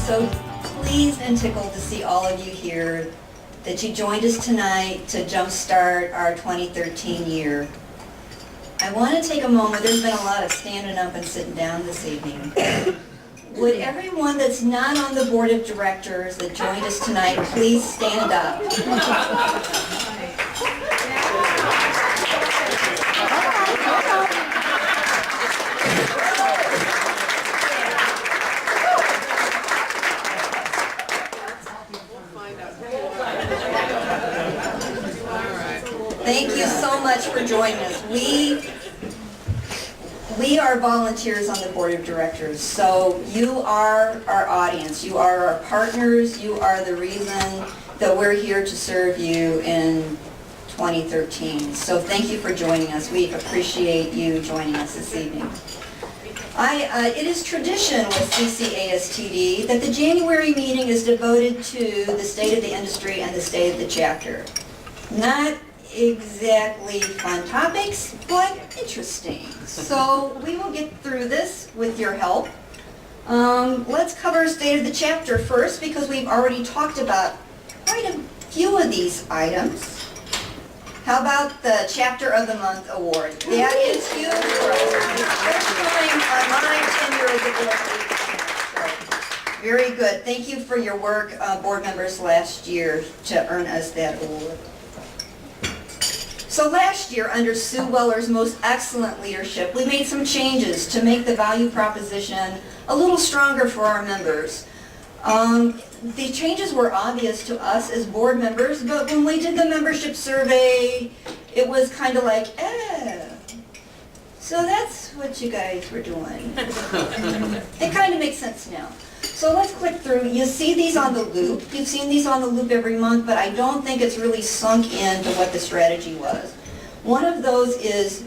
So pleased and tickled to see all of you here, that you joined us tonight to jumpstart our 2013 year. I want to take a moment, there's been a lot of standing up and sitting down this evening. Would everyone that's not on the board of directors that joined us tonight please stand up? Thank you so much for joining us. We are volunteers on the board of directors, so you are our audience, you are our partners, you are the reason that we're here to serve you in 2013. So thank you for joining us. We appreciate you joining us this evening. It is tradition with CCASTD that the January meeting is devoted to the state of the industry and the state of the chapter. Not exactly fun topics, but interesting. So we will get through this with your help. Let's cover state of the chapter first, because we've already talked about quite a few of these items. How about the Chapter of the Month award? That is huge for us. First time on my tenure as a board leader. So, very good. Thank you for your work, board members, last year to earn us that award. So last year, under Sue Weller's most excellent leadership, we made some changes to make the value proposition a little stronger for our members. The changes were obvious to us as board members, but when we did the membership survey, it was kind of like, so that's what you guys were doing. It kind of makes sense now. So let's click through. You see these on the loop. You've seen these on the loop every month, but I don't think it's really sunk into what the strategy was. One of those is,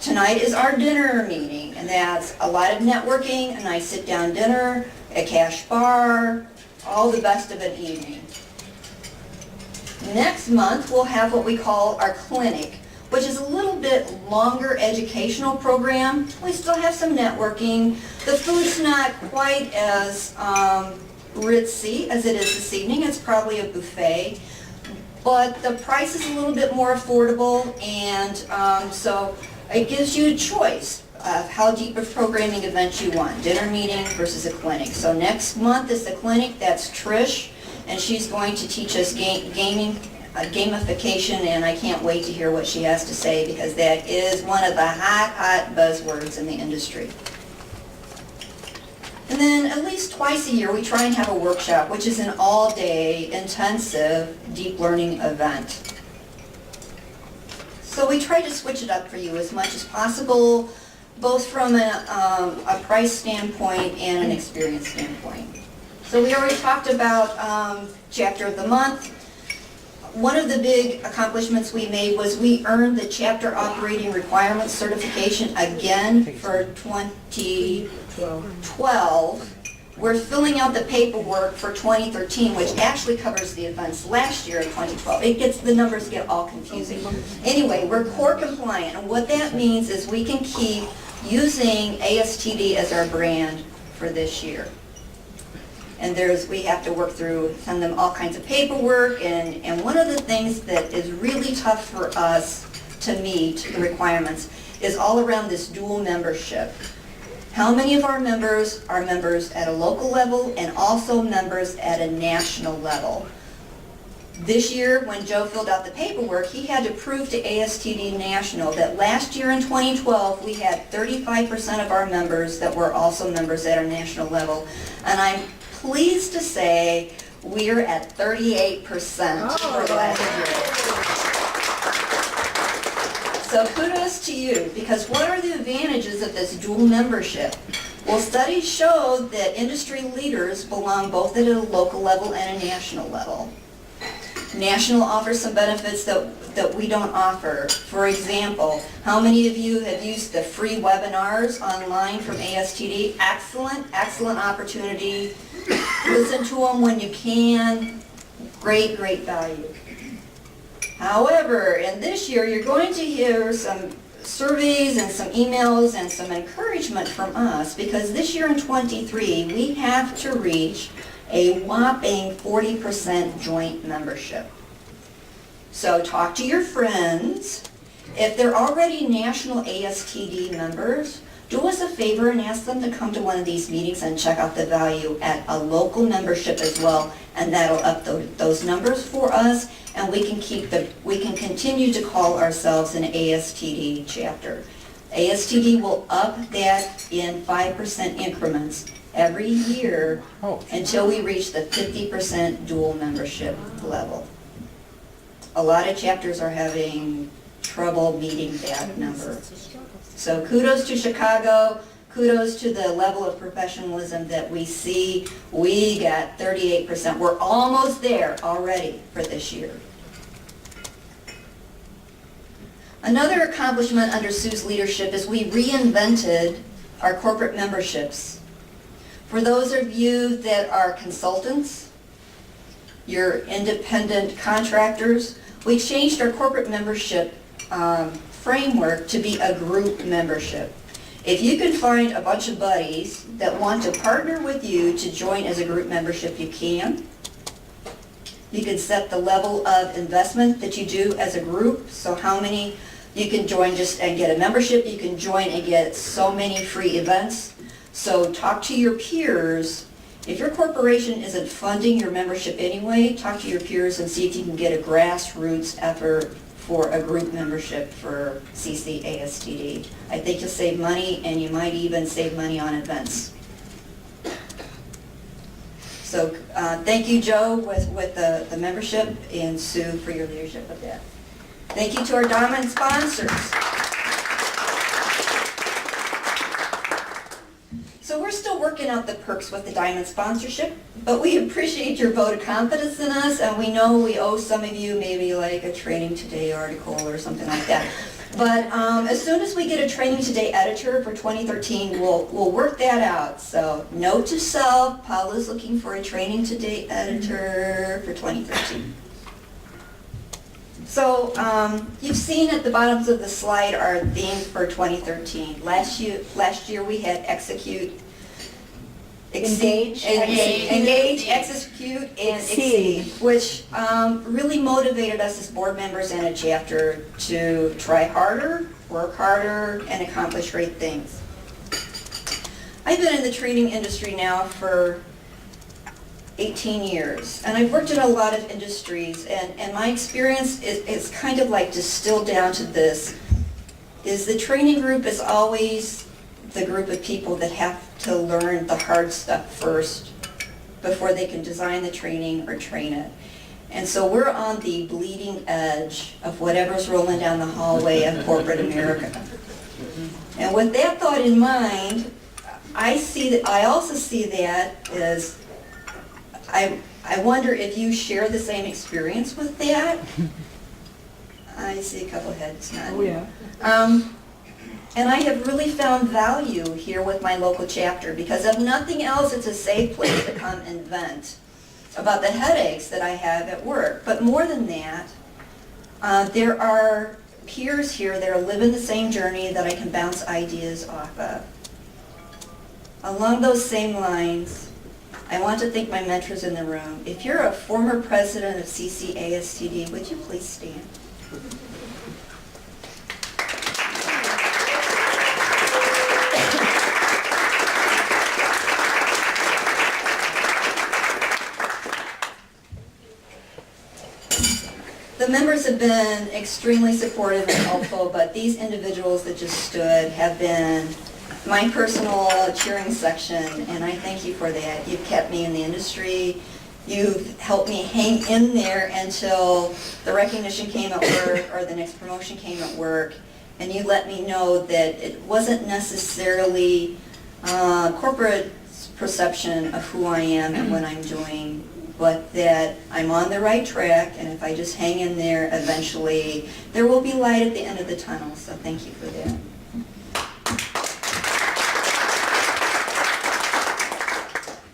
tonight is our dinner meeting, and that's a lot of networking, a nice sit-down dinner, a cash bar, all the best of an evening. Next month, we'll have what we call our clinic, which is a little bit longer educational program. We still have some networking. The food's not quite as ritzy as it is this evening. It's probably a buffet. But the price is a little bit more affordable, and so it gives you a choice of how deep of programming event you want, dinner meeting versus a clinic. So next month is the clinic. That's Trish, and she's going to teach us gamification, and I can't wait to hear what she has to say, because that is one of the hot buzzwords in the industry. And then at least twice a year we try and have a workshop, which is an all-day intensive deep learning event. So we try to switch it up for you as much as possible, both from a price standpoint and an experience standpoint. So we already talked about Chapter of the Month. One of the big accomplishments we made was we earned the Chapter Operating Requirements certification again for 2012. We're filling out the paperwork for 2013, which actually covers the events last year in 2012. The numbers get all confusing. Anyway, we're core compliant, and what that means is we can keep using ASTD as our brand for this year. And we have to work through, send them all kinds of paperwork, and one of the things that is really tough for us to meet the requirements is all around this dual membership. How many of our members are members at a local level and also members at a national level? This year, when Joe filled out the paperwork, he had to prove to ASTD National that last year in 2012, we had 35% of our members that were also members at our national level. And I'm pleased to say we're at 38% for last year. So kudos to you, because what are the advantages of this dual membership? Well, studies show that industry leaders belong both at a local level and a national level. National offers some benefits that we don't offer. For example, how many of you have used the free webinars online from ASTD? Excellent opportunity. Listen to them when you can. Great value. However, in this year, you're going to hear some surveys and some emails and some encouragement from us, because this year in 23, we have to reach a whopping 40% joint membership. So talk to your friends. If they're already national ASTD members, do us a favor and ask them to come to one of these meetings and check out the value at a local membership as well, and that'll up those numbers for us, and we can continue to call ourselves an ASTD chapter. ASTD will up that in 5% increments every year until we reach the 50% dual membership level. A lot of chapters are having trouble meeting that number. So kudos to Chicago, kudos to the level of professionalism that we see. We got 38%. We're almost there already for this year. Another accomplishment under Sue's leadership is we reinvented our corporate memberships. For those of you that are consultants, you're independent contractors, we changed our corporate membership framework to be a group membership. If you can find a bunch of buddies that want to partner with you to join as a group membership, you can. You can set the level of investment that you do as a group, so how many you can join just and get a membership, you can join and get so many free events. So talk to your peers. If your corporation isn't funding your membership anyway, talk to your peers and see if you can get a grassroots effort for a group membership for CCASTD. I think you'll save money, and you might even save money on events. So thank you, Joe, with the membership, and Sue for your leadership of that. Thank you to our dominant sponsors. So we're still working out the perks with the Diamond sponsorship, but we appreciate your vote of confidence in us, and we know we owe some of you maybe like a Training Today article or something like that. But as soon as we get a Training Today editor for 2013, we'll work that out. So note to self, Paula's looking for a Training Today editor for 2013. So you've seen at the bottoms of the slide our theme for 2013. Last year we had execute, engage, execute, and exceed, which really motivated us as board members and a chapter to try harder, work harder, and accomplish great things. I've been in the training industry now for 18 years, and I've worked in a lot of industries, and my experience is kind of like distilled down to this, is the training group is always the group of people that have to learn the hard stuff first before they can design the training or train it. And so we're on the bleeding edge of whatever's rolling down the hallway of corporate America. And with that thought in mind, I also see that as I wonder if you share the same experience with that. I see a couple heads nodding. Oh, yeah. And I have really found value here with my local chapter, because if nothing else, it's a safe place to come and vent about the headaches that I have at work. But more than that, there are peers here that are living the same journey that I can bounce ideas off of. Along those same lines, I want to thank my mentors in the room. If you're a former president of CCASTD, would you please stand? The members have been extremely supportive and helpful, but these individuals that just stood have been my personal cheering section, and I thank you for that. You've kept me in the industry. You've helped me hang in there until the recognition came at work or the next promotion came at work, and you let me know that it wasn't necessarily corporate perception of who I am and what I'm doing, but that I'm on the right track, and if I just hang in there, eventually there will be light at the end of the tunnel, so thank you for that.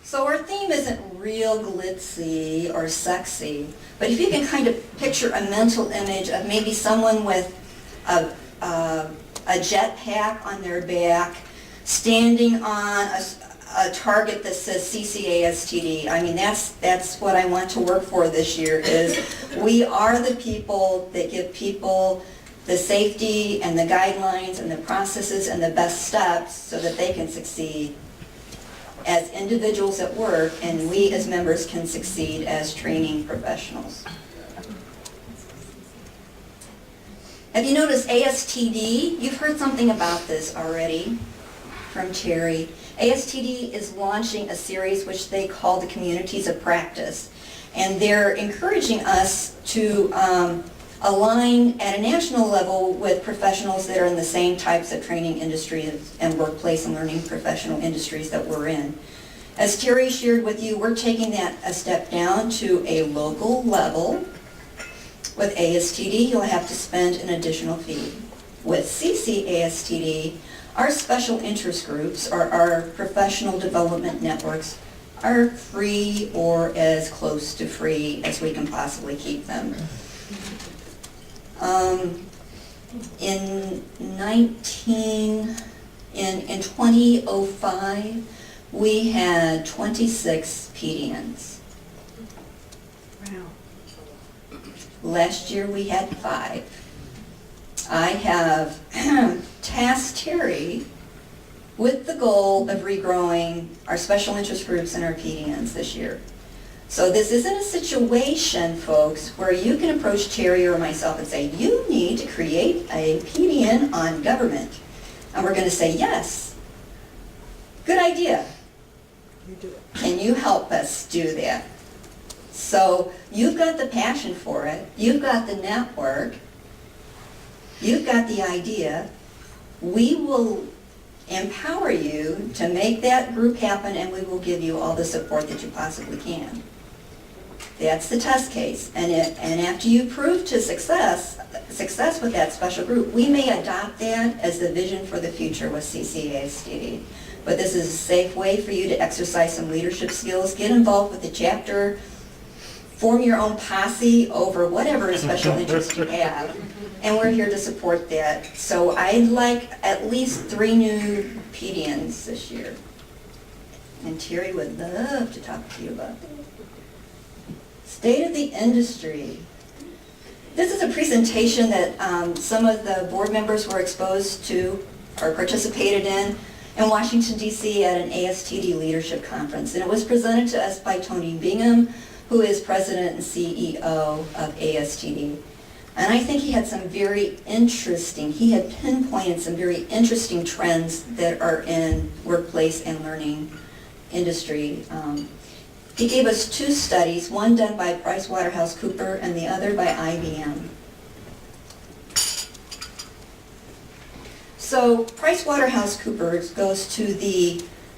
So our theme isn't real glitzy or sexy, but if you can kind of picture a mental image of maybe someone with a jet pack on their back, standing on a target that says CCASTD. I mean, that's what I want to work for this year, is we are the people that give people the safety and the guidelines and the processes and the best steps so that they can succeed as individuals at work, and we as members can succeed as training professionals. Have you noticed ASTD? You've heard something about this already from Terry. ASTD is launching a series which they call the Communities of Practice, and they're encouraging us to align at a national level with professionals that are in the same types of training industries and workplace and learning professional industries that we're in. As Terry shared with you, we're taking that a step down to a local level. With ASTD, you'll have to spend an additional fee. With CCASTD, our special interest groups, or our professional development networks, are free or as close to free as we can possibly keep them. In 2005, we had 26 PDNs. Wow. Last year we had 5. I have tasked Terry with the goal of regrowing our special interest groups and our PDNs this year. So this isn't a situation, folks, where you can approach Terry or myself and say, you need to create a PDN on government. And we're going to say, yes, good idea. You do it. Can you help us do that? So you've got the passion for it, you've got the network, you've got the idea. We will empower you to make that group happen, and we will give you all the support that you possibly can. That's the test case. And after you prove to success with that special group, we may adopt that as the vision for the future with CCASTD. But this is a safe way for you to exercise some leadership skills, get involved with the chapter, form your own posse over whatever special interest you have, and we're here to support that. So I'd like at least 3 new PDNs this year. And Terry would love to talk to you about that. State of the industry. This is a presentation that some of the board members were exposed to or participated in Washington, D.C. at an ASTD leadership conference. And it was presented to us by Tony Bingham, who is president and CEO of ASTD. And I think he had he had pinpointed some very interesting trends that are in workplace and learning industry. He gave us 2 studies, one done by PricewaterhouseCoopers and the other by IBM. So PricewaterhouseCoopers goes to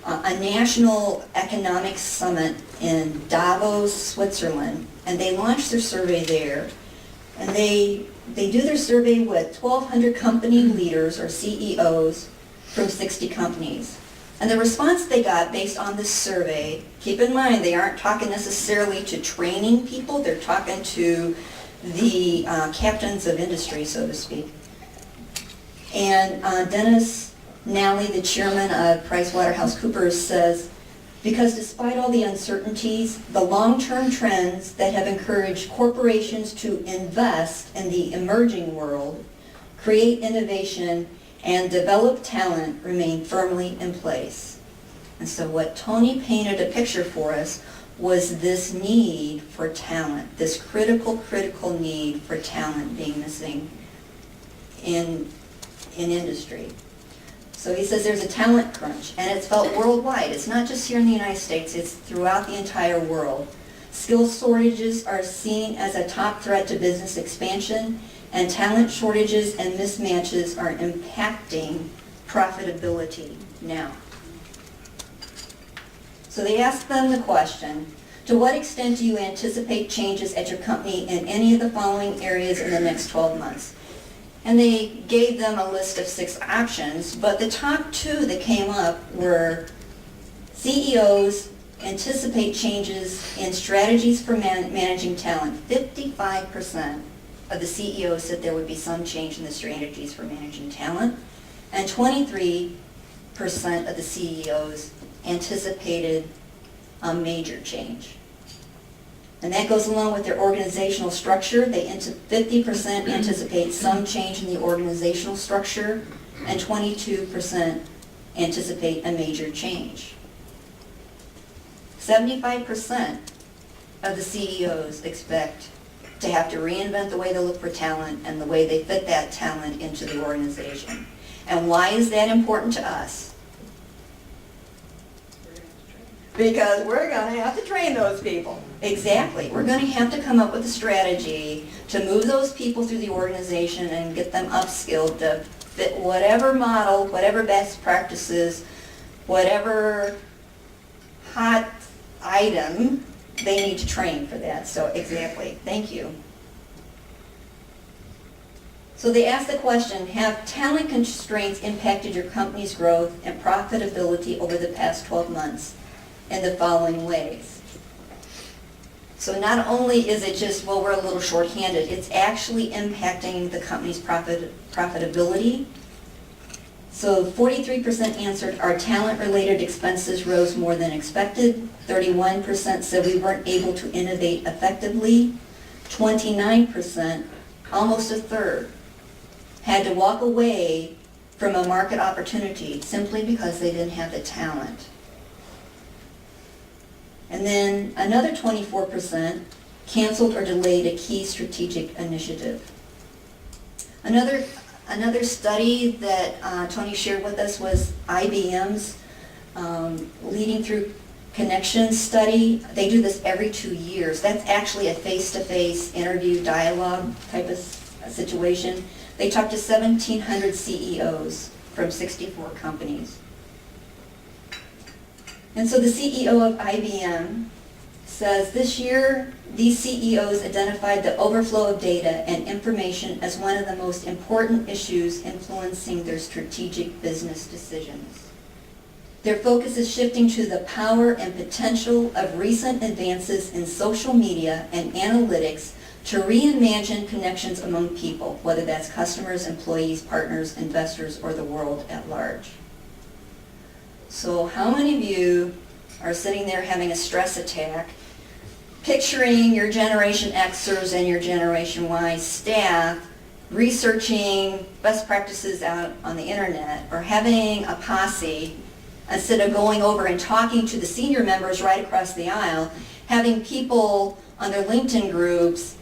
a national economic summit in Davos, Switzerland, and they launch their survey there. And they do their survey with 1,200 company leaders or CEOs from 60 companies. And the response they got based on this survey, keep in mind they aren't talking necessarily to training people, they're talking to the captains of industry, so to speak. And Dennis Nally, the chairman of PricewaterhouseCoopers, says, because despite all the uncertainties, the long-term trends that have encouraged corporations to invest in the emerging world, create innovation, and develop talent remain firmly in place. And so what Tony painted a picture for us was this need for talent, this critical need for talent being missing in industry. So he says there's a talent crunch, and it's felt worldwide. It's not just here in the United States, it's throughout the entire world. Skill shortages are seen as a top threat to business expansion, and talent shortages and mismatches are impacting profitability now. So they asked them the question, to what extent do you anticipate changes at your company in any of the following areas in the next 12 months? And they gave them a list of 6 options, but the top 2 that came up were CEOs anticipate changes in strategies for managing talent. 55% of the CEOs said there would be some change in the strategies for managing talent, and 23% of the CEOs anticipated a major change. And that goes along with their organizational structure. 50% anticipate some change in the organizational structure, and 22% anticipate a major change. 75% of the CEOs expect to have to reinvent the way they look for talent and the way they fit that talent into the organization. And why is that important to us? Because we're going to have to train those people. Exactly. We're going to have to come up with a strategy to move those people through the organization and get them upskilled to fit whatever model, whatever best practices, whatever hot item they need to train for that. So exactly. Thank you. So they asked the question, have talent constraints impacted your company's growth and profitability over the past 12 months in the following ways? So not only is it just, well, we're a little short-handed, it's actually impacting the company's profitability. So 43% answered our talent-related expenses rose more than expected. 31% said we weren't able to innovate effectively. 29%, almost a third, had to walk away from a market opportunity simply because they didn't have the talent. And then another 24% canceled or delayed a key strategic initiative. Another study that Tony shared with us was IBM's Leading Through Connections study. They do this every 2 years. That's actually a face-to-face interview dialogue type of situation. They talked to 1,700 CEOs from 64 companies. And so the CEO of IBM says this year, these CEOs identified the overflow of data and information as one of the most important issues influencing their strategic business decisions. Their focus is shifting to the power and potential of recent advances in social media and analytics to reimagine connections among people, whether that's customers, employees, partners, investors, or the world at large. So how many of you are sitting there having a stress attack, picturing your Generation Xers and your Generation Y staff researching best practices out on the internet, or having a posse, instead of going over and talking to the senior members right across the aisle, having people on their LinkedIn groups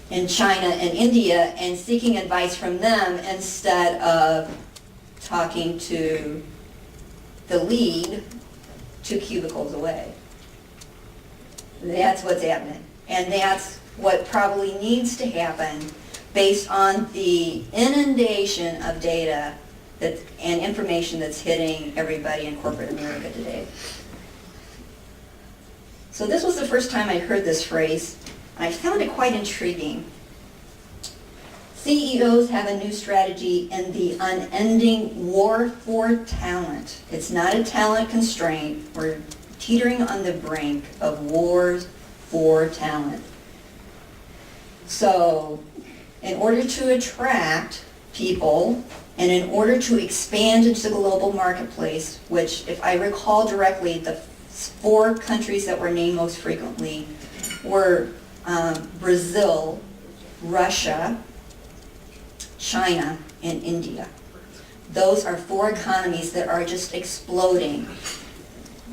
in China and India and seeking advice from them instead of talking to the lead 2 cubicles away. That's what's happening. And that's what probably needs to happen based on the inundation of data and information that's hitting everybody in corporate America today. So this was the first time I heard this phrase. I found it quite intriguing. CEOs have a new strategy in the unending war for talent. It's not a talent constraint. We're teetering on the brink of wars for talent. So, in order to attract people and in order to expand into the global marketplace, which, if I recall directly, the 4 countries that were named most frequently were Brazil, Russia, China, and India. Those are 4 economies that are just exploding.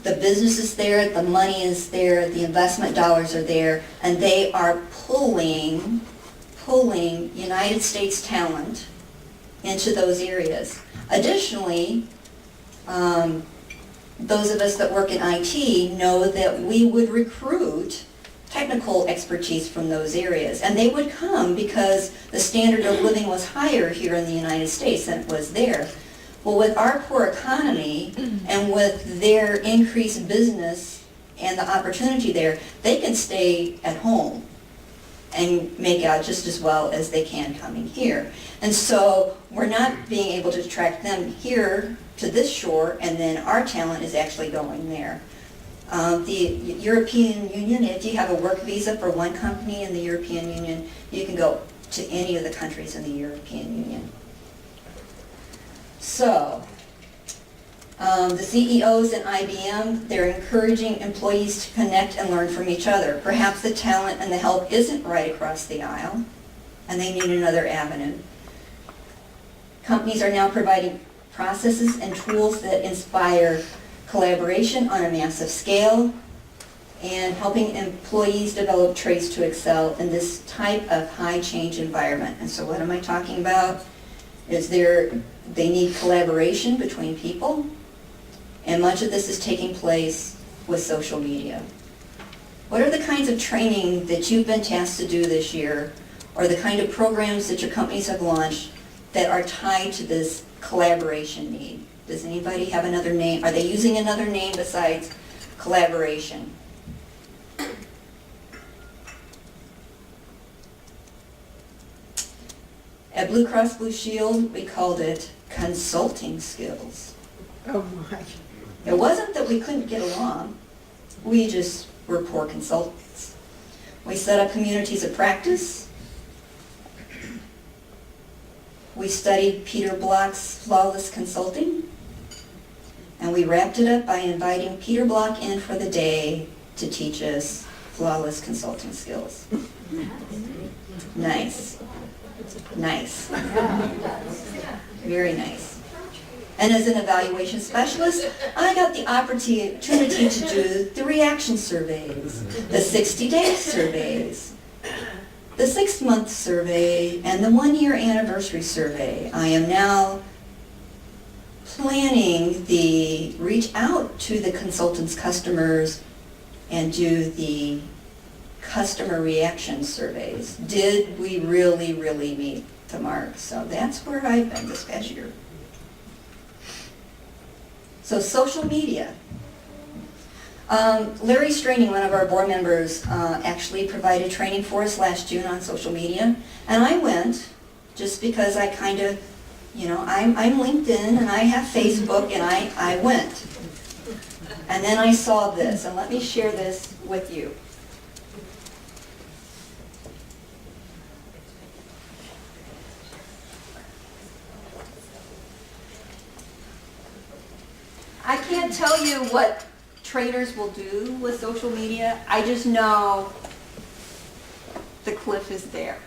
The business is there, the money is there, the investment dollars are there, and they are pulling United States talent into those areas. Additionally, those of us that work in IT know that we would recruit technical expertise from those areas, and they would come because the standard of living was higher here in the United States than it was there. Well, with our poor economy and with their increased business and the opportunity there, they can stay at home and make out just as well as they can coming here. And so we're not being able to attract them here to this shore, and then our talent is actually going there. The European Union, if you have a work visa for one company in the European Union, you can go to any of the countries in the European Union. So, The CEOs in IBM, they're encouraging employees to connect and learn from each other. Perhaps the talent and the help isn't right across the aisle, and they need another avenue. Companies are now providing processes and tools that inspire collaboration on a massive scale and helping employees develop traits to excel in this type of high change environment. And so what am I talking about? They need collaboration between people, and much of this is taking place with social media. What are the kinds of training that you've been tasked to do this year, or the kind of programs that your companies have launched that are tied to this collaboration need? Does anybody have another name? Are they using another name besides collaboration? At Blue Cross Blue Shield, we called it consulting skills. Oh my. It wasn't that we couldn't get along, we just were poor consultants. We set up communities of practice. We studied Peter Block's Flawless Consulting, and we wrapped it up by inviting Peter Block in for the day to teach us flawless consulting skills. Nice. Nice. Very nice. And as an evaluation specialist, I got the opportunity to do the reaction surveys, the 60-day surveys, the 6-month survey, and the 1-year anniversary survey. I am now planning the reach out to the consultants' customers and do the customer reaction surveys. Did we really meet the mark? So that's where I've been this past year. So social media. Larry Straining, one of our board members, actually provided training for us last June on social media. And I went just because I kind of, I'm LinkedIn and I have Facebook, and I went. And then I saw this, and let me share this with you. I can't tell you what traders will do with social media. I just know the cliff is there.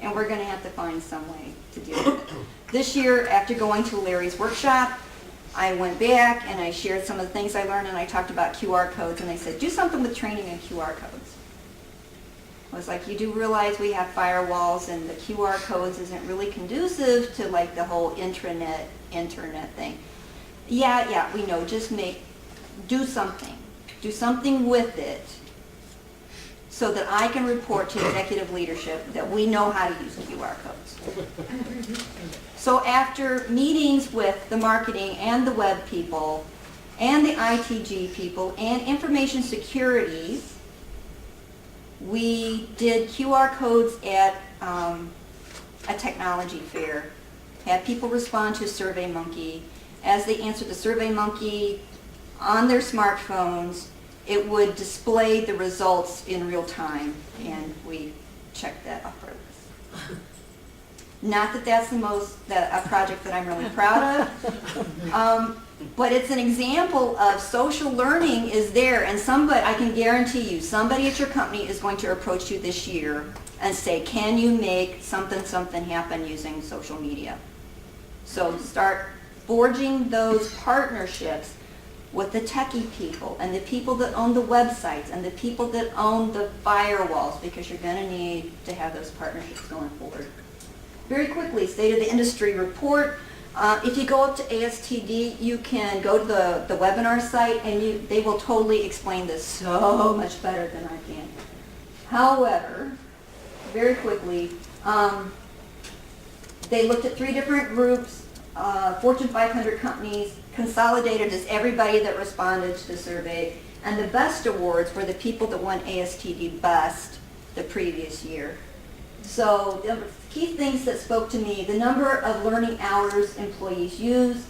And we're going to have to find some way to deal with it. This year, after going to Larry's workshop, I went back and I shared some of the things I learned, and I talked about QR codes, and they said, do something with training in QR codes. I was like, you do realize we have firewalls, and the QR codes isn't really conducive to like the whole internet thing. Yeah, we know, just do something with it so that I can report to executive leadership that we know how to use QR codes. So after meetings with the marketing and the web people and the ITG people and information security, we did QR codes at a technology fair, had people respond to SurveyMonkey. As they answered the SurveyMonkey on their smartphones, it would display the results in real time, and we checked that off our list. Not that that's a project that I'm really proud of, but it's an example of social learning is there, and I can guarantee you, somebody at your company is going to approach you this year and say, can you make something happen using social media? So start forging those partnerships with the techie people and the people that own the websites and the people that own the firewalls, because you're going to need to have those partnerships going forward. Very quickly, State of the Industry report. If you go up to ASTD, you can go to the webinar site, and they will totally explain this so much better than I can. However, very quickly, they looked at 3 different groups, Fortune 500 companies, consolidated as everybody that responded to the survey, and the Best Awards were the people that won ASTD Best the previous year. So the key things that spoke to me, the number of learning hours employees used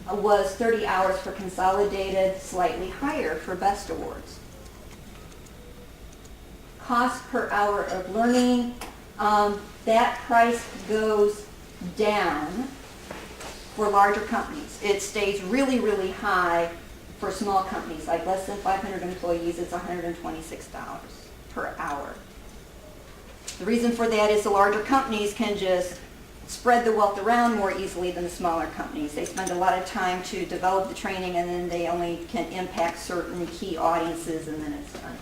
was 30 hours for consolidated, slightly higher for Best Awards. Cost per hour of learning, that price goes down for larger companies. It stays really, really high for small companies, like less than 500 employees, it's $126 per hour. The reason for that is the larger companies can just spread the wealth around more easily than the smaller companies. They spend a lot of time to develop the training, and then they only can impact certain key audiences, and then it's done.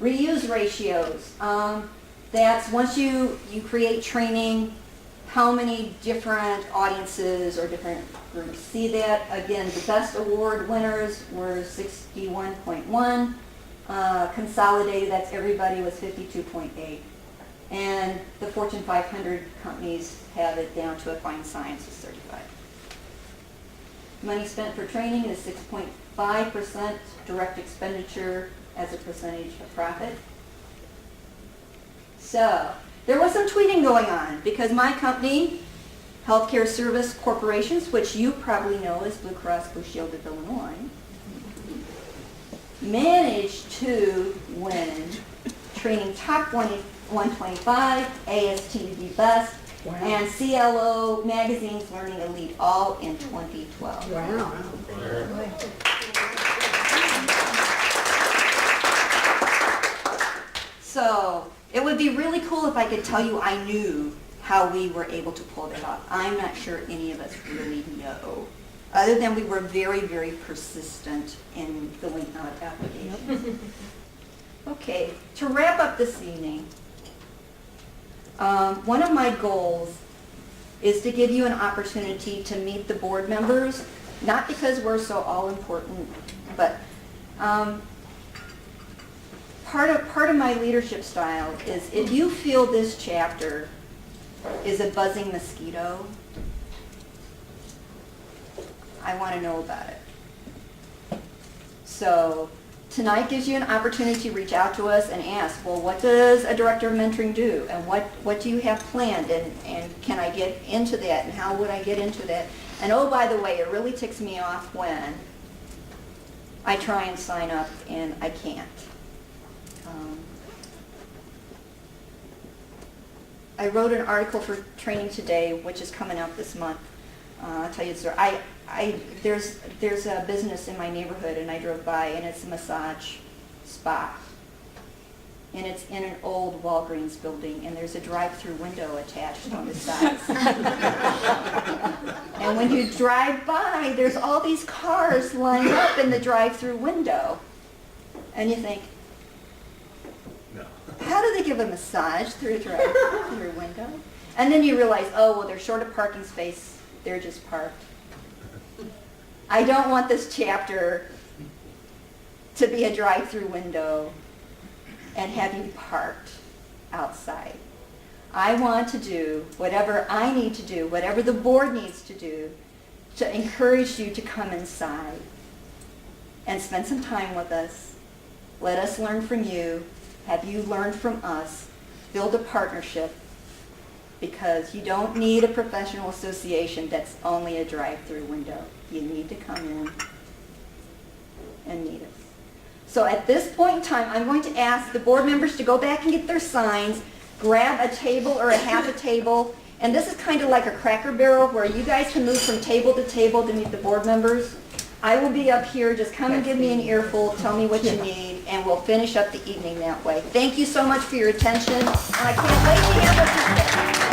Reuse ratios. That's once you create training, how many different audiences or different groups see that. Again, the best award winners were 61.1. Consolidated, that's everybody, was 52.8. And the Fortune 500 companies have it down to a fine science of 35. Money spent for training is 6.5% direct expenditure as a percentage of profit. So, there was some tweeting going on because my company, Healthcare Service Corporations, which you probably know as Blue Cross Blue Shield of Illinois, managed to win Training Top 125, ASTD Best, and CLO Magazine's Learning Elite, all in 2012. Wow. So it would be really cool if I could tell you I knew how we were able to pull that off. I'm not sure any of us really know, other than we were very, very persistent in filling out applications. Okay, to wrap up this evening, one of my goals is to give you an opportunity to meet the board members, not because we're so all-important, but part of my leadership style is if you feel this chapter is a buzzing mosquito, I want to know about it. So tonight gives you an opportunity to reach out to us and ask, well, what does a director of mentoring do? And what do you have planned? And can I get into that? And how would I get into that? And oh, by the way, it really ticks me off when I try and sign up and I can't. I wrote an article for Training Today, which is coming out this month. I'll tell you the story. There's a business in my neighborhood, and I drove by, and it's a massage spa. And it's in an old Walgreens building, and there's a drive-through window attached on the sides. And when you drive by, there's all these cars lined up in the drive-through window. And you think, how do they give a massage through a drive-through window? And then you realize, oh, well, they're short of parking space. They're just parked. I don't want this chapter to be a drive-through window and have you parked outside. I want to do whatever I need to do, whatever the board needs to do, to encourage you to come inside and spend some time with us. Let us learn from you. Have you learned from us? Build a partnership, because you don't need a professional association that's only a drive-through window. You need to come in and meet us. So at this point in time, I'm going to ask the board members to go back and get their signs, grab a table or a half a table, and this is kind of like a Cracker Barrel where you guys can move from table to table to meet the board members. I will be up here. Just come and give me an earful, tell me what you need, and we'll finish up the evening that way. Thank you so much for your attention, and I can't wait to hear what you say.